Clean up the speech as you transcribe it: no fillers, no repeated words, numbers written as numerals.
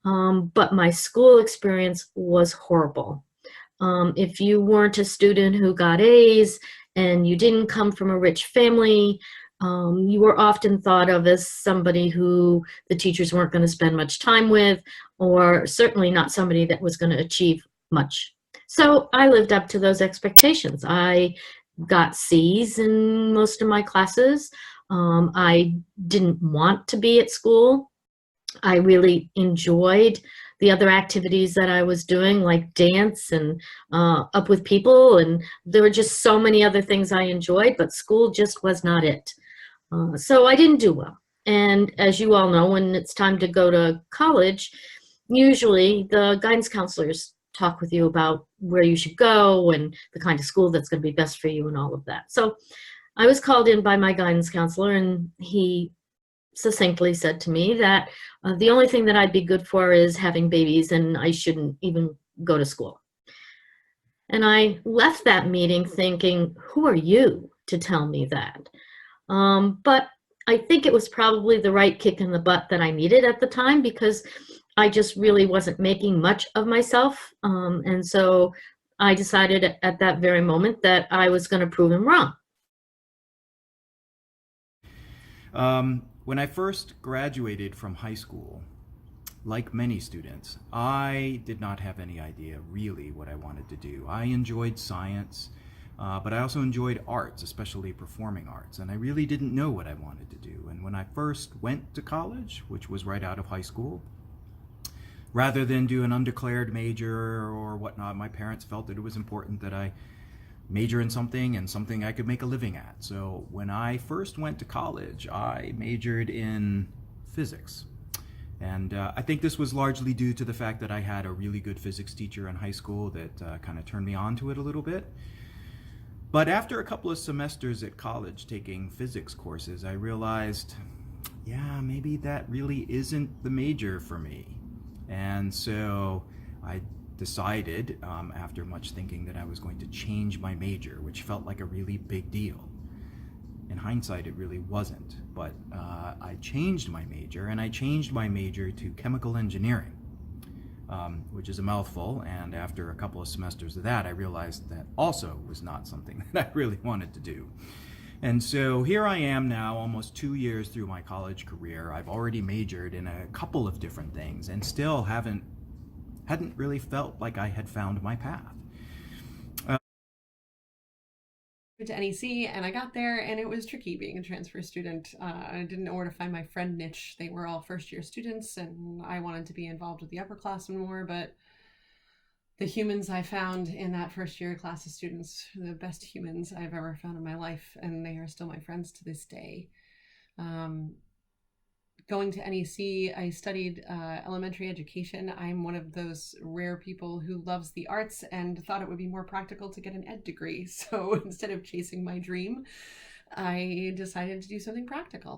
but my school experience was horrible. If you weren't a student who got A's and you didn't come from a rich family, you were often thought of as somebody who the teachers weren't going to spend much time with, or certainly not somebody that was going to achieve much. So I lived up to those expectations. I got C's in most of my classes. I didn't want to be at school. I really enjoyed the other activities that I was doing, like dance and up with people. And there were just so many other things I enjoyed, but school just was not it. So I didn't do well. And as you all know, when it's time to go to college, usually the guidance counselors talk with you about where you should go and the kind of school that's going to be best for you and all of that. So I was called in by my guidance counselor, and he succinctly said to me that the only thing that I'd be good for is having babies and I shouldn't even go to school. And I left that meeting thinking, who are you to tell me that? But I think it was probably the right kick in the butt that I needed at the time, because I just really wasn't making much of myself. And so I decided at that very moment that I was going to prove him wrong. When I first graduated from high school, like many students, I did not have any idea really what I wanted to do. I enjoyed science, but I also enjoyed arts, especially performing arts, and I really didn't know what I wanted to do. And when I first went to college, which was right out of high school, rather than do an undeclared major or whatnot, my parents felt that it was important that I major in something and something I could make a living at. So when I first went to college, I majored in physics. And I think this was largely due to the fact that I had a really good physics teacher in high school that kind of turned me on to it a little bit. But after a couple of semesters at college taking physics courses, I realized, yeah, maybe that really isn't the major for me. And so I decided, after much thinking, that I was going to change my major, which felt like a really big deal. In hindsight, it really wasn't, but I changed my major, and I changed my major to chemical engineering, which is a mouthful, and after a couple of semesters of that, I realized that also was not something that I really wanted to do. And so here I am now, almost 2 years through my college career. I've already majored in a couple of different things and still hadn't really felt like I had found my path. To NEC, and I got there and it was tricky being a transfer student. I didn't know where to find my friend niche. They were all first year students and I wanted to be involved with the upperclassmen more, but the humans I found in that first year class of students are the best humans I've ever found in my life, and they are still my friends to this day. Um, Going to NEC, I studied elementary education. I'm one of those rare people who loves the arts and thought it would be more practical to get an ed degree. So instead of chasing my dream, I decided to do something practical.